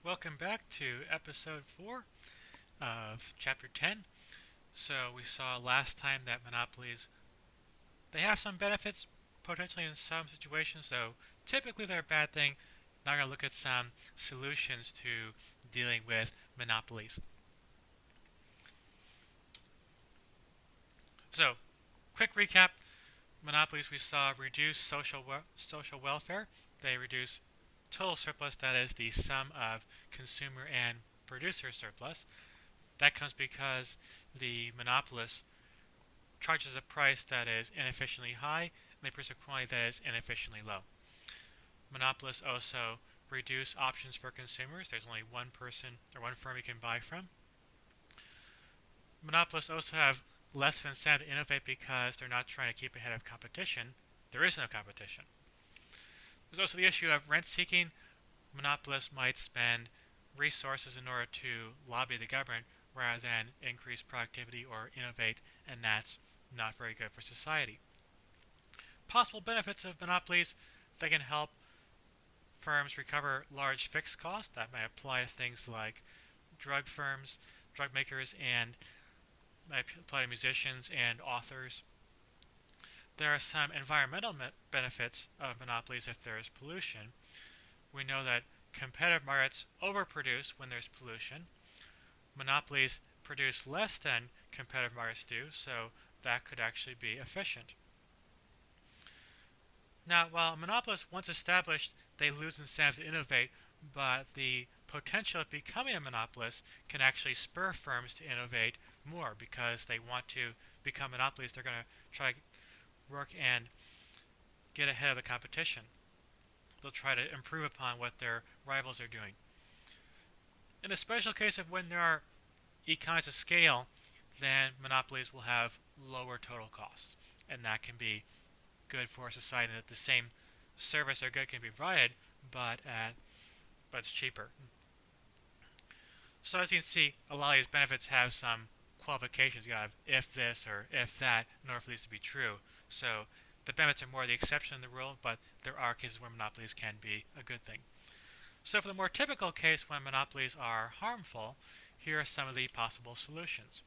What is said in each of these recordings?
Welcome back to episode 4 of chapter 10. So we saw last time that monopolies, they have some benefits potentially in some situations, so typically they're a bad thing. Now we're going to look at some solutions to dealing with monopolies. So, quick recap. Monopolies we saw reduce social welfare. They reduce total surplus, that is the sum of consumer and producer surplus. That comes because the monopolist charges a price that is inefficiently high and they produce a quantity that is inefficiently low. Monopolists also reduce options for consumers. There's only one person or one firm you can buy from. Monopolists also have less of an incentive to innovate because they're not trying to keep ahead of competition. There is no competition. There's also the issue of rent seeking. Monopolists might spend resources in order to lobby the government rather than increase productivity or innovate, and that's not very good for society. Possible benefits of monopolies: they can help firms recover large fixed costs. That might apply to things like drug firms, drug makers, and might apply to musicians and authors. There are some environmental benefits of monopolies if there is pollution. We know that competitive markets overproduce when there's pollution. Monopolies produce less than competitive markets do, so that could actually be efficient. Now, while monopolists once established, they lose incentives to innovate, but the potential of becoming a monopolist can actually spur firms to innovate more because they want to become monopolies. They're going to try to work and get ahead of the competition. They'll try to improve upon what their rivals are doing. In a special case of when there are economies of scale, then monopolies will have lower total costs, and that can be good for society that the same service or good can be provided, but it's cheaper. So as you can see, a lot of these benefits have some qualifications. You have if this or if that in order for these to be true. So the benefits are more the exception than the rule, but there are cases where monopolies can be a good thing. So for the more typical case when monopolies are harmful, here are some of the possible solutions.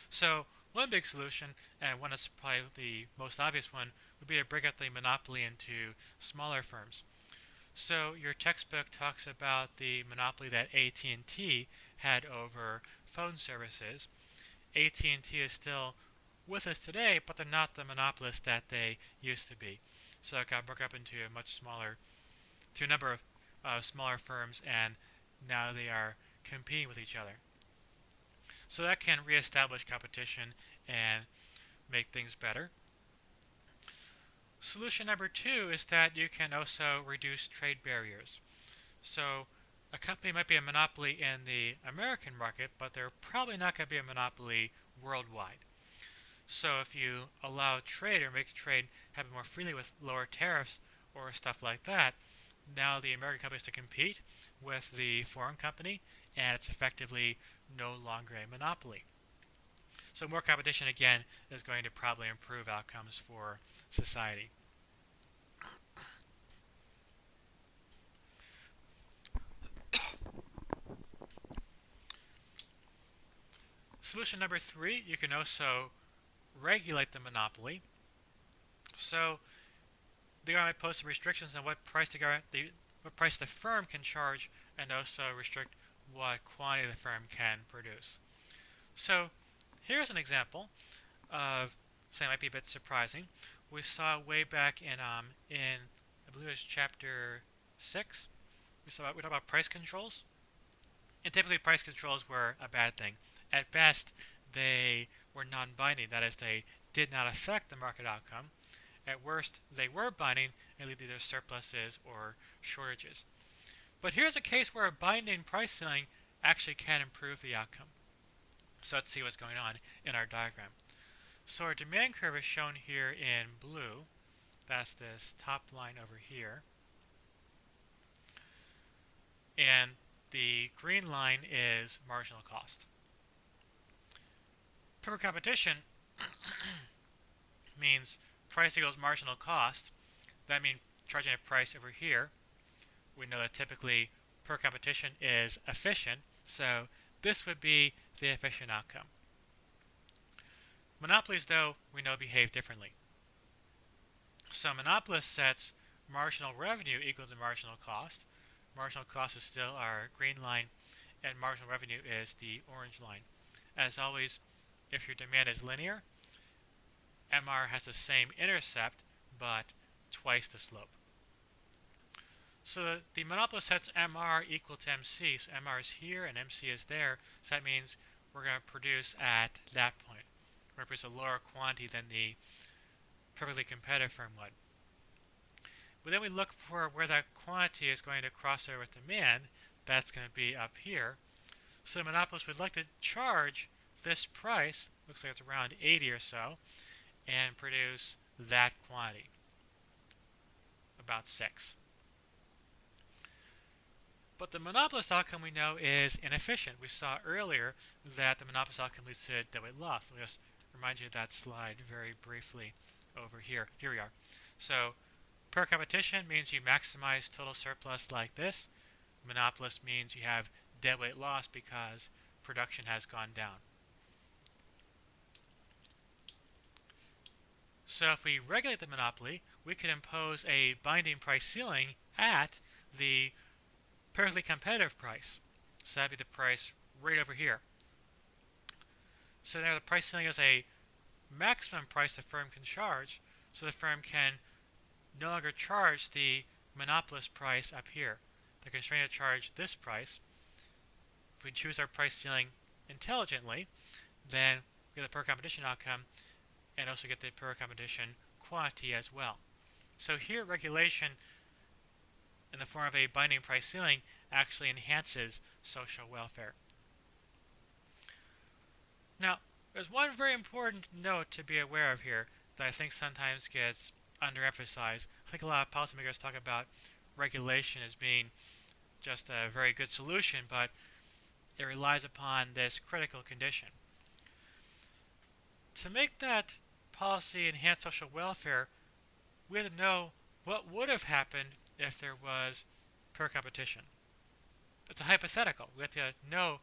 So one big solution, and one that's probably the most obvious one, would be to break up the monopoly into smaller firms. So your textbook talks about the monopoly that AT&T had over phone services. AT&T is still with us today, but they're not the monopolist that they used to be. So it got broken up into a number of smaller firms, and now they are competing with each other. So that can reestablish competition and make things better. Solution number 2 is that you can also reduce trade barriers. So a company might be a monopoly in the American market, but they're probably not going to be a monopoly worldwide. So if you allow trade or make trade happen more freely with lower tariffs or stuff like that, now the American company has to compete with the foreign company, and it's effectively no longer a monopoly. So more competition again is going to probably improve outcomes for society. Solution number 3, you can also regulate the monopoly. So the government might put some restrictions on what price the firm can charge, and also restrict what quantity the firm can produce. So here's an example of something that might be a bit surprising. We saw way back in I believe it was chapter 6. We talked about price controls, and typically price controls were a bad thing. At best, they were non-binding. That is, they did not affect the market outcome. At worst, they were binding and lead to either surpluses or shortages. But here's a case where a binding price ceiling actually can improve the outcome. So let's see what's going on in our diagram. So our demand curve is shown here in blue. That's this top line over here. And the green line is marginal cost. Perfect competition means price equals marginal cost. That means charging a price over here. We know that typically per competition is efficient, so this would be the efficient outcome. Monopolies, though, we know behave differently. So monopolist sets marginal revenue equal to marginal cost. Marginal cost is still our green line, and marginal revenue is the orange line. As always, if your demand is linear, MR has the same intercept, but twice the slope. So the monopolist sets MR equal to MC. So MR is here and MC is there. So that means we're going to produce at that point. We're going to produce a lower quantity than the perfectly competitive firm would. But then we look for where that quantity is going to cross over with demand. That's going to be up here. So the monopolist would like to charge this price, looks like it's around 80 or so, and produce that quantity, about 6. But the monopolist outcome we know is inefficient. We saw earlier that the monopolist outcome leads to deadweight loss. Let me just remind you of that slide very briefly over here. Here we are. So per competition means you maximize total surplus like this. Monopolist means you have deadweight loss because production has gone down. So if we regulate the monopoly, we could impose a binding price ceiling at the perfectly competitive price. So that'd be the price right over here. So there the price ceiling is a maximum price the firm can charge, so the firm can no longer charge the monopolist price up here. They're constrained to charge this price. If we choose our price ceiling intelligently, then we get the per competition outcome and also get the per competition quantity as well. So here regulation in the form of a binding price ceiling actually enhances social welfare. Now, there's one very important note to be aware of here that I think sometimes gets underemphasized. I think a lot of policymakers talk about regulation as being just a very good solution, but it relies upon this critical condition. To make that policy enhance social welfare, we have to know what would have happened if there was per competition. It's a hypothetical. We have to know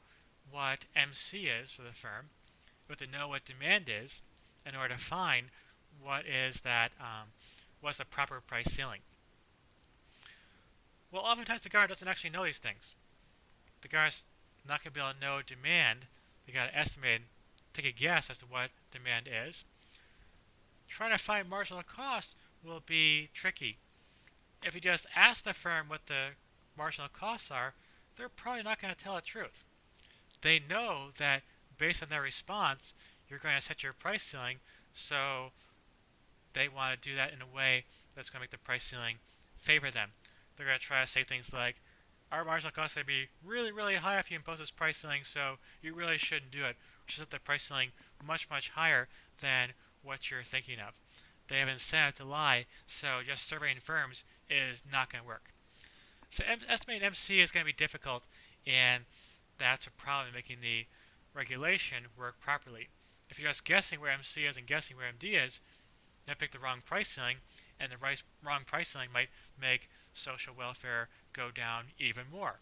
what MC is for the firm. We have to know what demand is in order to find what is that what's the proper price ceiling. Well, oftentimes the government doesn't actually know these things. The government's not going to be able to know demand. They got to estimate, take a guess as to what demand is. Trying to find marginal cost will be tricky. If you just ask the firm what the marginal costs are, they're probably not going to tell the truth. They know that based on their response, you're going to set your price ceiling, so they want to do that in a way that's going to make the price ceiling favor them. They're going to try to say things like, our marginal cost is going to be really, really high if you impose this price ceiling, so you really shouldn't do it. We should set the price ceiling much, much higher than what you're thinking of. They have an incentive to lie, so just surveying firms is not going to work. So estimating MC is going to be difficult, and that's a problem in making the regulation work properly. If you're just guessing where MC is and guessing where MD is, you pick the wrong price ceiling, and the wrong price ceiling might make social welfare go down even more.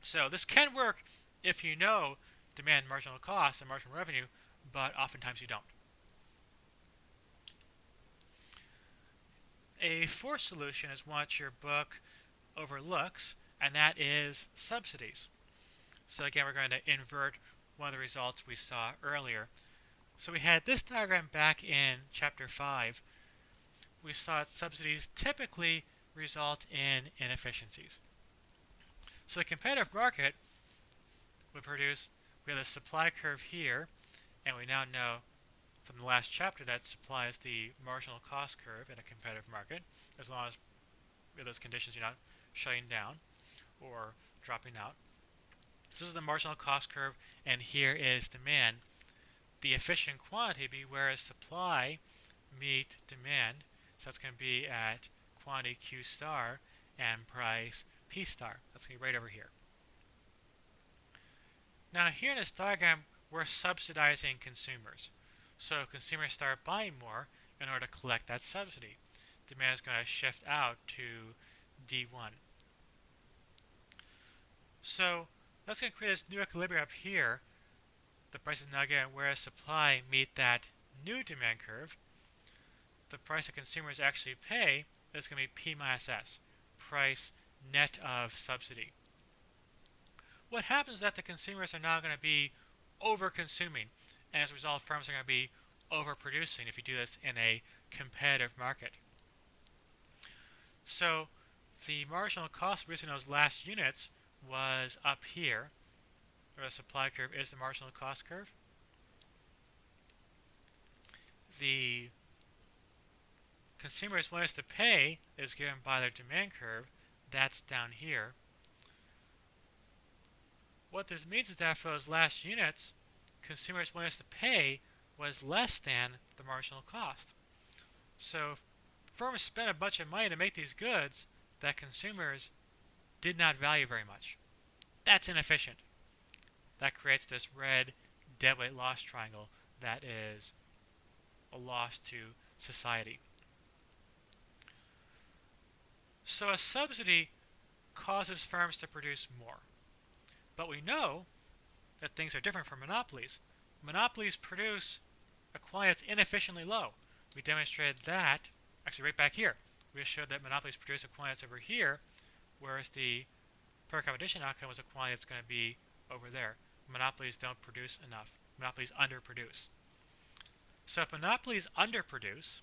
So this can work if you know demand, marginal cost, and marginal revenue, but oftentimes you don't. A fourth solution is one that your book overlooks, and that is subsidies. So again, we're going to invert one of the results we saw earlier. So we had this diagram back in chapter 5. We saw that subsidies typically result in inefficiencies. So the competitive market would produce, we have the supply curve here, and we now know from the last chapter that supply is the marginal cost curve in a competitive market, as long as with those conditions you're not shutting down or dropping out. So this is the marginal cost curve, and here is demand. The efficient quantity be where is supply meet demand. So that's going to be at quantity Q star and price P star. That's going to be right over here. Now here in this diagram, we're subsidizing consumers. So consumers start buying more in order to collect that subsidy. Demand is going to shift out to D1. So that's going to create this new equilibrium up here. The price is now getting whereas supply meet that new demand curve. The price that consumers actually pay is going to be P minus S, price net of subsidy. What happens is that the consumers are now going to be over-consuming, and as a result, firms are going to be overproducing if you do this in a competitive market. So the marginal cost of producing those last units was up here, where the supply curve is the marginal cost curve. The consumers' willingness to pay is given by their demand curve. That's down here. What this means is that for those last units, consumers' willingness to pay was less than the marginal cost. So firms spent a bunch of money to make these goods that consumers did not value very much. That's inefficient. That creates this red deadweight loss triangle that is a loss to society. So a subsidy causes firms to produce more. But we know that things are different from monopolies. Monopolies produce a quantity that's inefficiently low. We demonstrated that, actually right back here. We just showed that monopolies produce a quantity that's over here, whereas the per competition outcome was a quantity that's going to be over there. Monopolies don't produce enough. Monopolies underproduce. So if monopolies underproduce,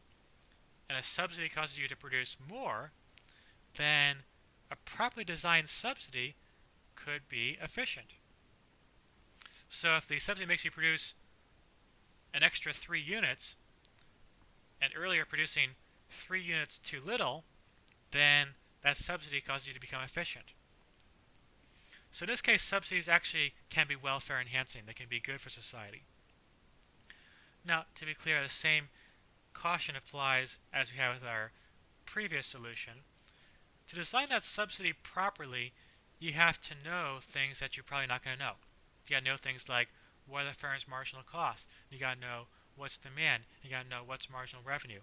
and a subsidy causes you to produce more, then a properly designed subsidy could be efficient. So if the subsidy makes you produce an extra 3 units, and earlier producing 3 units too little, then that subsidy causes you to become efficient. So in this case, subsidies actually can be welfare enhancing. They can be good for society. Now, to be clear, the same caution applies as we have with our previous solution. To design that subsidy properly, you have to know things that you're probably not going to know. You got to know things like what are the firm's marginal costs. You got to know what's demand. You got to know what's marginal revenue.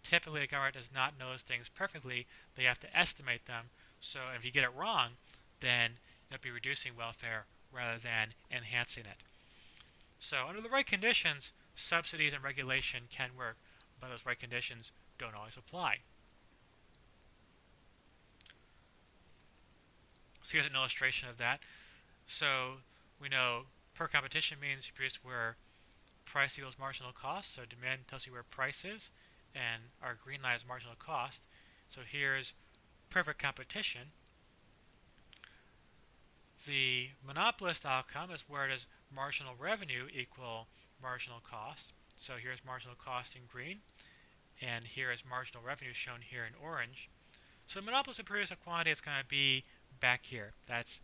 Typically, the government does not know those things perfectly. They have to estimate them. So if you get it wrong, then you'll be reducing welfare rather than enhancing it. So under the right conditions, subsidies and regulation can work, but those right conditions don't always apply. So here's an illustration of that. So we know per competition means you produce where price equals marginal cost. So demand tells you where price is, and our green line is marginal cost. So here's perfect competition. The monopolist outcome is where does marginal revenue equal marginal cost. So here's marginal cost in green, and here is marginal revenue shown here in orange. So the monopolist will produce a quantity that's going to be back here. That's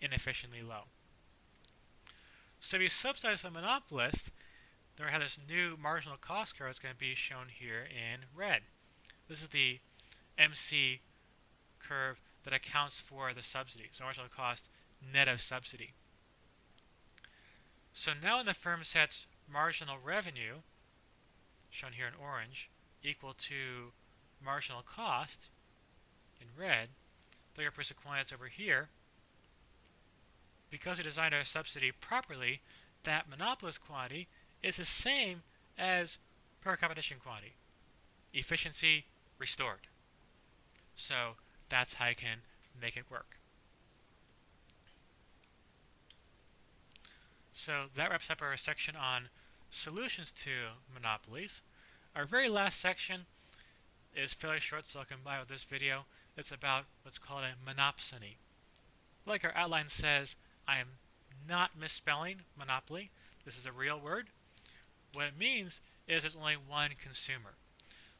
inefficiently low. So if you subsidize the monopolist, then we have this new marginal cost curve that's going to be shown here in red. This is the MC curve that accounts for the subsidy. So marginal cost net of subsidy. So now when the firm sets marginal revenue, shown here in orange, equal to marginal cost in red, they're going to produce a quantity that's over here. Because we designed our subsidy properly, that monopolist quantity is the same as per competition quantity. Efficiency restored. So that's how you can make it work. So that wraps up our section on solutions to monopolies. Our very last section is fairly short, so I'll combine with this video. It's about what's called a monopsony. Like our outline says, I am not misspelling monopoly. This is a real word. What it means is there's only one consumer.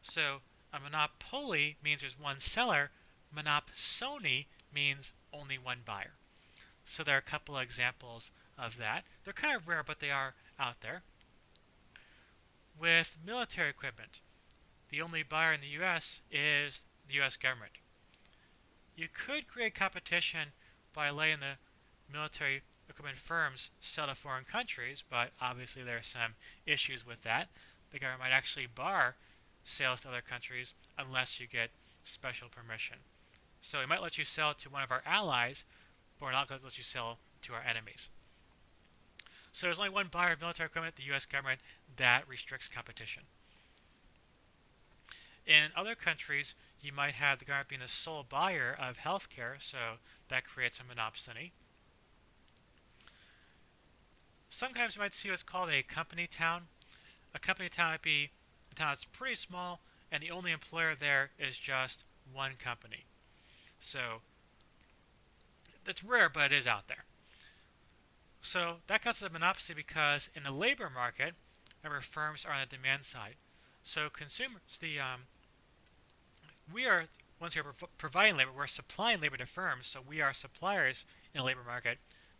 So a monopoly means there's one seller. Monopsony means only one buyer. So there are a couple of examples of that. They're kind of rare, but they are out there. With military equipment, the only buyer in the US is the US government. You could create competition by letting the military equipment firms sell to foreign countries, but obviously there are some issues with that. The government might actually bar sales to other countries unless you get special permission. So it might let you sell to one of our allies, but we're not going to let you sell to our enemies. So there's only one buyer of military equipment, the U.S. government, that restricts competition. In other countries, you might have the government being the sole buyer of healthcare, so that creates a monopsony. Sometimes you might see what's called a company town. A company town might be a town that's pretty small, and the only employer there is just one company. So it's rare, but it is out there. So that counts as a monopsony because in the labor market, remember, firms are on the demand side. So consumers, we are ones who are providing labor. We're supplying labor to firms, so we are suppliers in the labor market.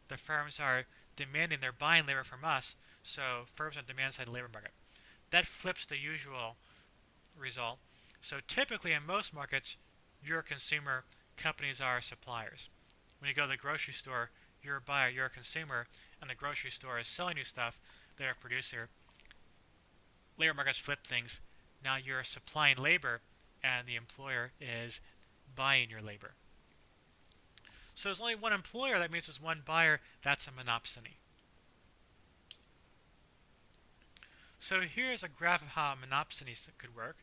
The firms are demanding, they're buying labor from us, so firms on the demand side of the labor market. That flips the usual result. So typically in most markets, you're a consumer, companies are suppliers. When you go to the grocery store, you're a buyer, you're a consumer, and the grocery store is selling you stuff, they're a producer. Labor markets flip things. Now you're supplying labor, and the employer is buying your labor. So there's only one employer, that means there's one buyer, that's a monopsony. So here's a graph of how a monopsony could work.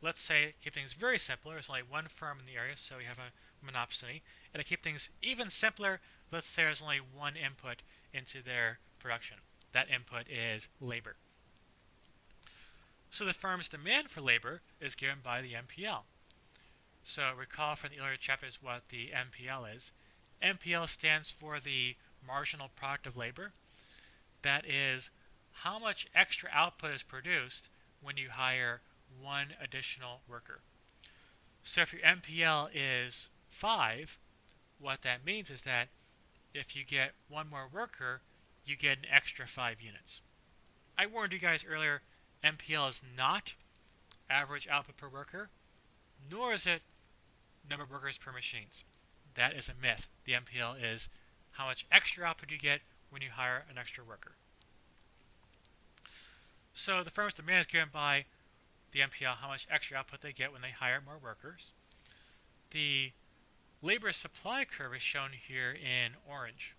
Let's say, keep things very simple, there's only one firm in the area, so we have a monopsony. And to keep things even simpler, let's say there's only one input into their production. That input is labor. So the firm's demand for labor is given by the MPL. So recall from the earlier chapters what the MPL is. MPL stands for the marginal product of labor. That is how much extra output is produced when you hire one additional worker. So if your MPL is 5, what that means is that if you get one more worker, you get an extra 5 units. I warned you guys earlier, MPL is not average output per worker, nor is it number of workers per machines. That is a myth. The MPL is how much extra output you get when you hire an extra worker. So the firm's demand is given by the MPL, how much extra output they get when they hire more workers. The labor supply curve is shown here in orange.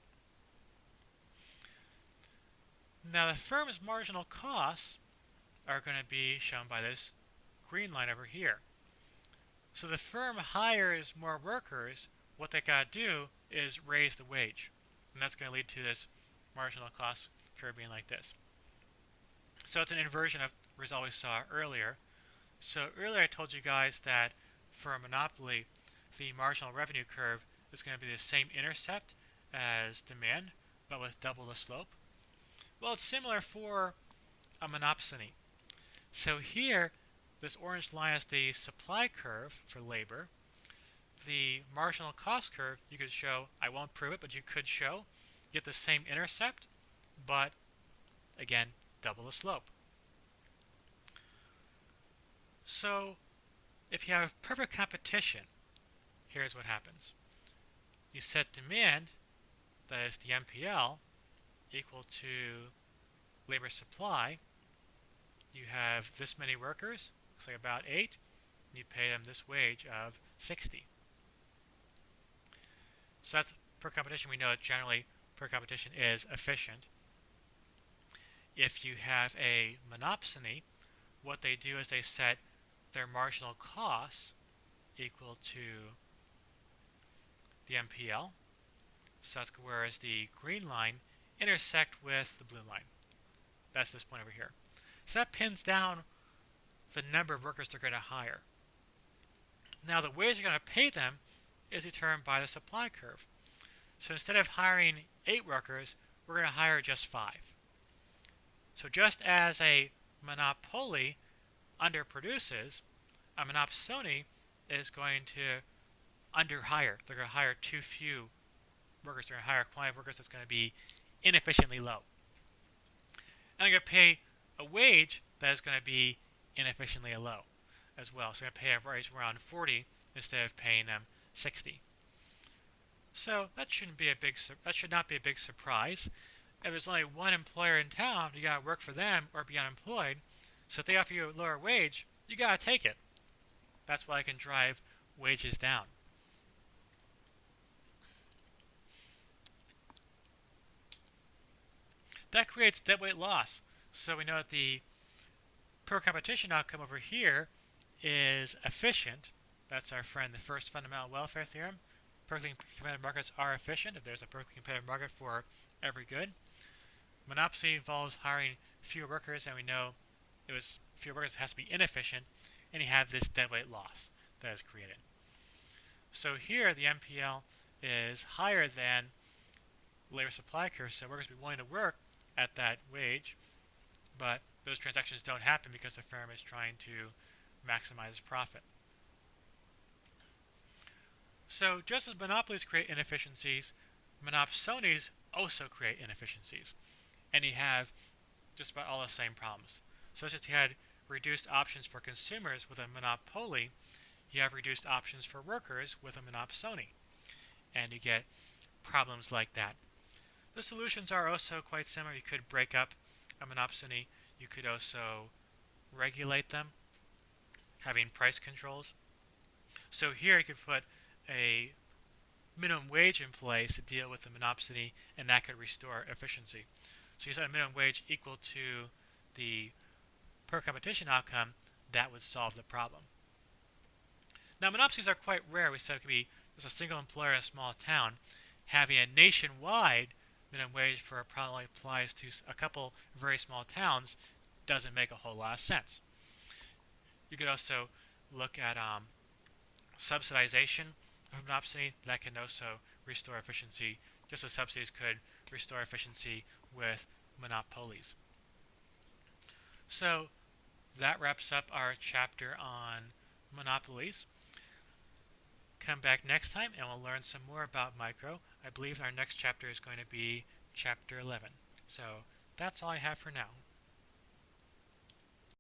Now the firm's marginal costs are going to be shown by this green line over here. So the firm hires more workers, what they got to do is raise the wage. And that's going to lead to this marginal cost curve being like this. So it's an inversion of the result we saw earlier. So earlier I told you guys that for a monopoly, the marginal revenue curve is going to be the same intercept as demand, but with double the slope. Well, it's similar for a monopsony. So here, this orange line is the supply curve for labor. The marginal cost curve, you could show, I won't prove it, but you could show, get the same intercept, but again, double the slope. So if you have perfect competition, here's what happens. You set demand, that is the MPL, equal to labor supply. You have this many workers, looks like about 8, and you pay them this wage of 60. So that's per competition. We know that generally per competition is efficient. If you have a monopsony, what they do is they set their marginal costs equal to the MPL. So that's whereas the green line intersect with the blue line. That's this point over here. So that pins down the number of workers they're going to hire. Now the wage you're going to pay them is determined by the supply curve. So instead of hiring 8 workers, we're going to hire just 5. So just as a monopoly underproduces, a monopsony is going to underhire. They're going to hire too few workers. They're going to hire a quantity of workers that's going to be inefficiently low. And they're going to pay a wage that is going to be inefficiently low as well. So they're going to pay a wage around 40 instead of paying them 60. So that should not be a big surprise. If there's only one employer in town, you got to work for them or be unemployed. So if they offer you a lower wage, you got to take it. That's why I can drive wages down. That creates deadweight loss. So we know that the per competition outcome over here is efficient. That's our friend, the first fundamental welfare theorem. Perfectly competitive markets are efficient if there's a perfectly competitive market for every good. Monopsony involves hiring fewer workers, and we know it was fewer workers has to be inefficient, and you have this deadweight loss that is created. So here the MPL is higher than labor supply curve, so workers will be willing to work at that wage, but those transactions don't happen because the firm is trying to maximize profit. So just as monopolies create inefficiencies, monopsonies also create inefficiencies, and you have just about all the same problems. So as you had reduced options for consumers with a monopoly, you have reduced options for workers with a monopsony, and you get problems like that. The solutions are also quite similar. You could break up a monopsony. You could also regulate them, having price controls. So here you could put a minimum wage in place to deal with the monopsony, and that could restore efficiency. So you set a minimum wage equal to the per competition outcome, that would solve the problem. Now, monopsonies are quite rare. We said it could be just a single employer in a small town. Having a nationwide minimum wage for a product only applies to a couple very small towns doesn't make a whole lot of sense. You could also look at subsidization of monopsony. That can also restore efficiency, just as subsidies could restore efficiency with monopolies. So that wraps up our chapter on monopolies. Come back next time and we'll learn some more about micro. I believe our next chapter is going to be chapter 11. So that's all I have for now.